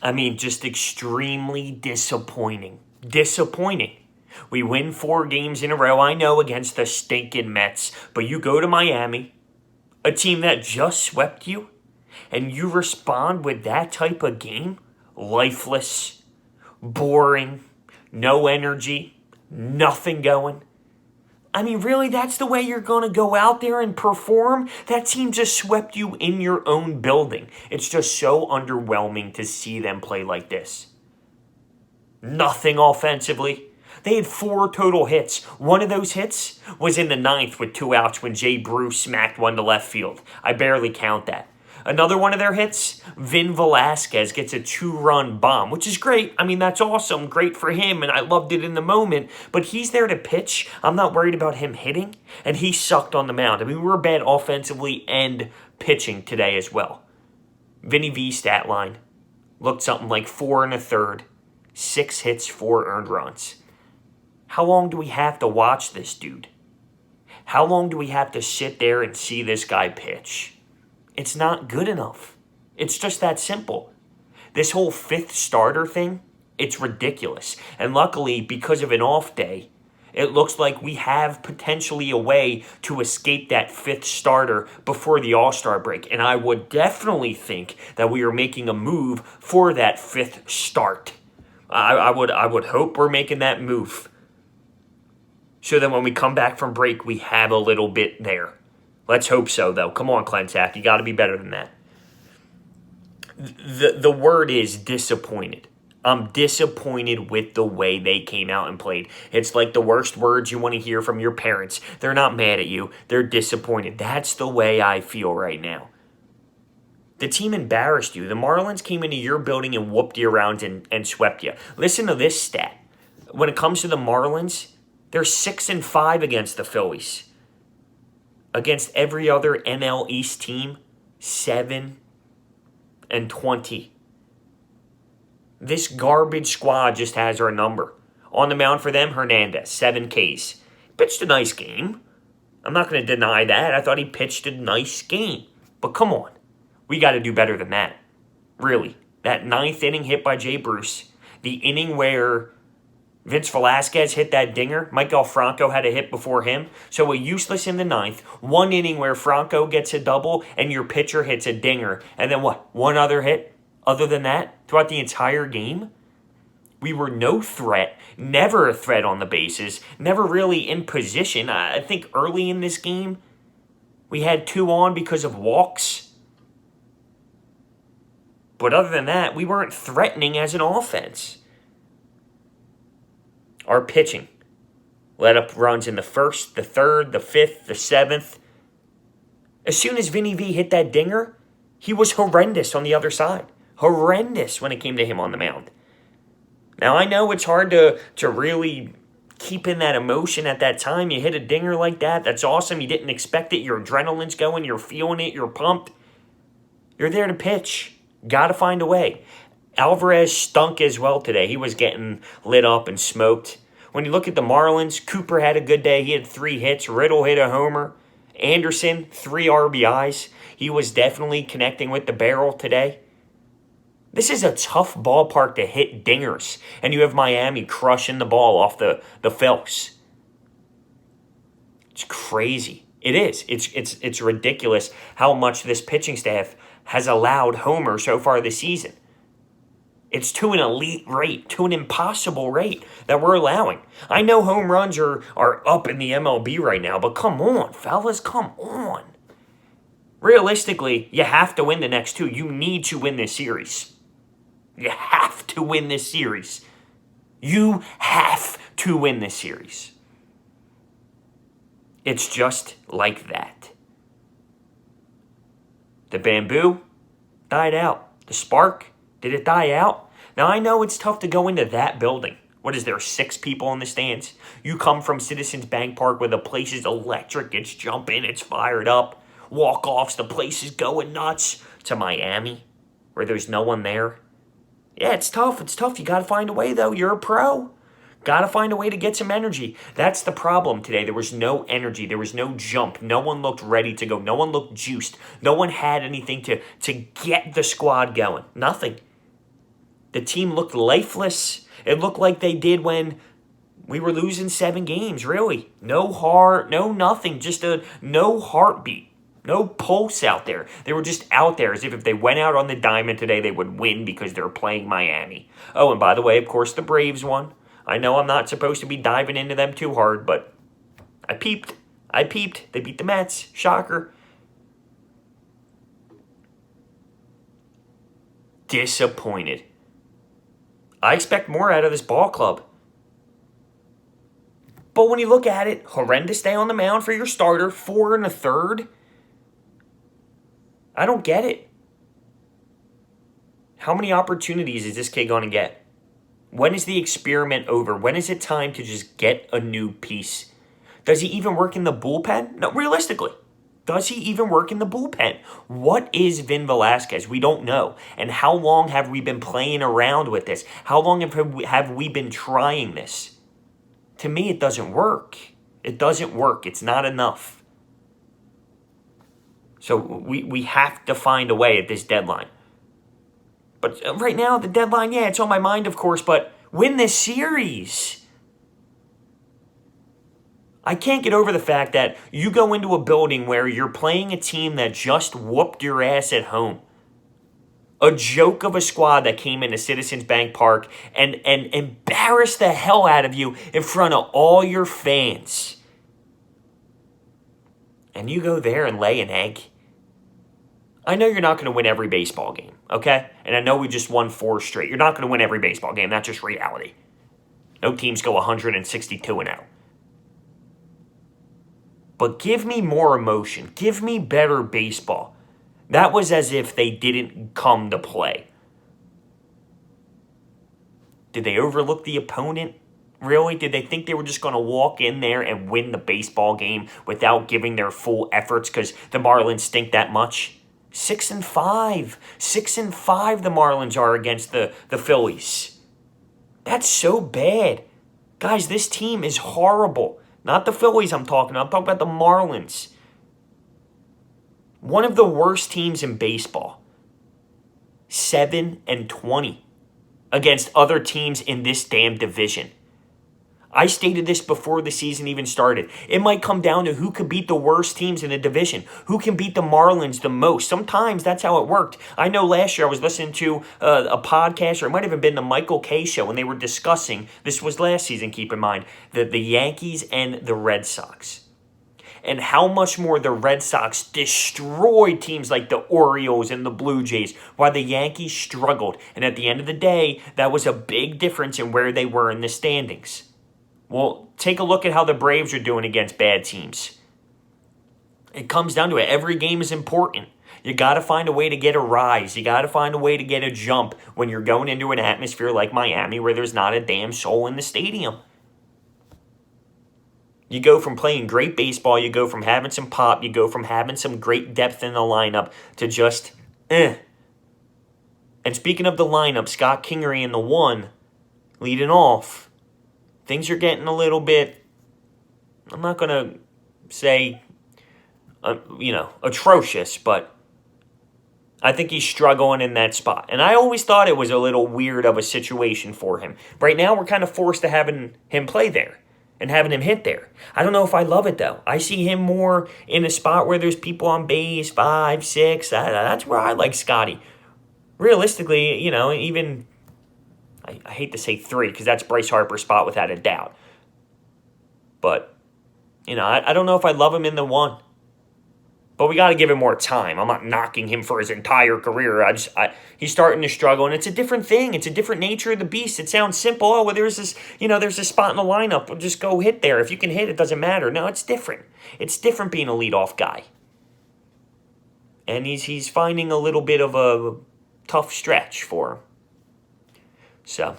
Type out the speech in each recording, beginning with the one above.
I mean, just extremely disappointing. Disappointing. We win 4 games in a row, I know, against the stinking Mets, but you go to Miami, a team that just swept you, and you respond with that type of game? Lifeless, boring, no energy, nothing going. I mean, really, that's the way you're going to go out there and perform? That team just swept you in your own building. It's just so underwhelming to see them play like this. Nothing offensively. They had 4 total hits. One of those hits was in the 9th with 2 outs when Jay Bruce smacked one to left field. I barely count that. Another one of their hits, Velasquez gets a 2-run bomb, which is great. I mean, that's awesome. Great for him, and I loved it in the moment. But he's there to pitch. I'm not worried about him hitting, and he sucked on the mound. I mean, we were bad offensively and pitching today as well. Vinny V stat line looked something like 4 1/3, 6 hits, 4 earned runs. How long do we have to watch this dude? How long do we have to sit there and see this guy pitch? It's not good enough. It's just that simple. This whole 5th starter thing, it's ridiculous. And luckily, because of an off day, it looks like we have potentially a way to escape that 5th starter before the All-Star break. And I would definitely think that we are making a move for that 5th start. I would hope we're making that move. So that when we come back from break, we have a little bit there. Let's hope so, though. Come on, Clensack. You got to be better than that. The word is disappointed. I'm disappointed with the way they came out and played. It's like the worst words you want to hear from your parents. They're not mad at you. They're disappointed. That's the way I feel right now. The team embarrassed you. The Marlins came into your building and whooped you around and swept you. Listen to this stat. When it comes to the Marlins, they're 6-5 against the Phillies. Against every other NL East team, 7-20. This garbage squad just has our number. On the mound for them, Hernandez, 7 Ks. Pitched a nice game. I'm not going to deny that. I thought he pitched a nice game. But come on. We got to do better than that. Really. That 9th inning hit by Jay Bruce. The inning where Vince Velasquez hit that dinger. Michael Franco had a hit before him. So a useless in the 9th. 1 inning where Franco gets a double and your pitcher hits a dinger. And then what? 1 other hit? Other than that, throughout the entire game, we were no threat. Never a threat on the bases. Never really in position. I think early in this game, we had 2 on because of walks. But other than that, we weren't threatening as an offense. Our pitching let up runs in the 1st, the 3rd, the 5th, the 7th. As soon as Vinny V hit that dinger, he was horrendous on the other side. Horrendous when it came to him on the mound. Now, I know it's hard to really keep in that emotion at that time. You hit a dinger like that. That's awesome. You didn't expect it. Your adrenaline's going. You're feeling it. You're pumped. You're there to pitch. Got to find a way. Alvarez stunk as well today. He was getting lit up and smoked. When you look at the Marlins, Cooper had a good day. He had 3 hits. Riddle hit a homer. Anderson, 3 RBIs. He was definitely connecting with the barrel today. This is a tough ballpark to hit dingers. And you have Miami crushing the ball off the Phillies. It's crazy. It is. It's ridiculous how much this pitching staff has allowed homers so far this season. It's to an elite rate, to an impossible rate that we're allowing. I know home runs are up in the MLB right now, but come on, fellas, come on. Realistically, you have to win the next 2. You need to win this series. You have to win this series. You have to win this series. It's just like that. The bamboo died out. The spark, did it die out? Now, I know it's tough to go into that building. What is there, 6 people in the stands? You come from Citizens Bank Park where the place is electric. It's jumping. It's fired up. Walk-offs, the place is going nuts. To Miami where there's no one there. Yeah, it's tough. It's tough. You got to find a way, though. You're a pro. Got to find a way to get some energy. That's the problem today. There was no energy. There was no jump. No one looked ready to go. No one looked juiced. No one had anything to get the squad going. Nothing. The team looked lifeless. It looked like they did when we were losing 7 games, really. No heart, no nothing, just no heartbeat, no pulse out there. They were just out there as if they went out on the diamond today, they would win because they're playing Miami. Oh, and by the way, of course, the Braves won. I know I'm not supposed to be diving into them too hard, but I peeped. They beat the Mets. Shocker. Disappointed. I expect more out of this ball club. But when you look at it, horrendous day on the mound for your starter, 4 1/3. I don't get it. How many opportunities is this kid going to get? When is the experiment over? When is it time to just get a new piece? Does he even work in the bullpen? No, realistically. Does he even work in the bullpen? What is Vin Velasquez? We don't know. And how long have we been playing around with this? How long have we been trying this? To me, it doesn't work. It doesn't work. It's not enough. So we have to find a way at this deadline. But right now, the deadline, yeah, it's on my mind, of course, but win this series. I can't get over the fact that you go into a building where you're playing a team that just whooped your ass at home. A joke of a squad that came into Citizens Bank Park and embarrassed the hell out of you in front of all your fans. And you go there and lay an egg. I know you're not going to win every baseball game, okay? And I know we just won 4 straight. You're not going to win every baseball game. That's just reality. No teams go 162-0. But give me more emotion. Give me better baseball. That was as if they didn't come to play. Did they overlook the opponent? Really? Did they think they were just going to walk in there and win the baseball game without giving their full efforts because the Marlins stink that much? 6-5. 6-5 the Marlins are against the Phillies. That's so bad. Guys, this team is horrible. Not the Phillies I'm talking about. I'm talking about the Marlins. One of the worst teams in baseball. 7-20 against other teams in this damn division. I stated this before the season even started. It might come down to who could beat the worst teams in the division. Who can beat the Marlins the most. Sometimes that's how it worked. I know last year I was listening to a podcast, or it might have been the Michael Kay show, and they were discussing, this was last season, keep in mind, the Yankees and the Red Sox. And how much more the Red Sox destroyed teams like the Orioles and the Blue Jays, while the Yankees struggled. And at the end of the day, that was a big difference in where they were in the standings. Well, take a look at how the Braves are doing against bad teams. It comes down to it. Every game is important. You got to find a way to get a rise. You got to find a way to get a jump when you're going into an atmosphere like Miami where there's not a damn soul in the stadium. You go from playing great baseball, you go from having some pop, you go from having some great depth in the lineup to just, And speaking of the lineup, Scott Kingery in the 1, leading off. Things are getting a little bit, I'm not going to say, atrocious, but I think he's struggling in that spot. And I always thought it was a little weird of a situation for him. Right now, we're kind of forced to having him play there and having him hit there. I don't know if I love it, though. I see him more in a spot where there's people on base, 5, 6. That's where I like Scotty. Realistically, even... I hate to say 3 because that's Bryce Harper's spot without a doubt. But, I don't know if I love him in the 1. But we got to give him more time. I'm not knocking him for his entire career. He's starting to struggle, and it's a different thing. It's a different nature of the beast. It sounds simple. Oh, well, there's this spot in the lineup. We'll just go hit there. If you can hit, it doesn't matter. No, it's different. It's different being a leadoff guy. And he's finding a little bit of a tough stretch for him. So,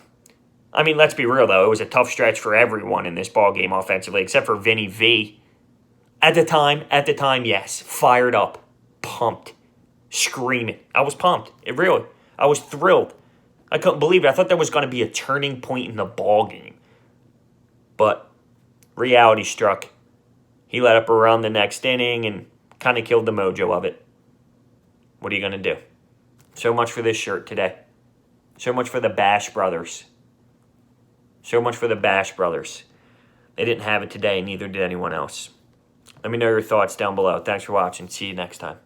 let's be real, though. It was a tough stretch for everyone in this ballgame offensively, except for Vinny V. At the time, yes. Fired up. Pumped. Screaming. I was pumped. I was thrilled. I couldn't believe it. I thought there was going to be a turning point in the ballgame. But reality struck. He let up around the next inning and kind of killed the mojo of it. What are you going to do? So much for this shirt today. So much for the Bash Brothers. So much for the Bash Brothers. They didn't have it today, neither did anyone else. Let me know your thoughts down below. Thanks for watching. See you next time.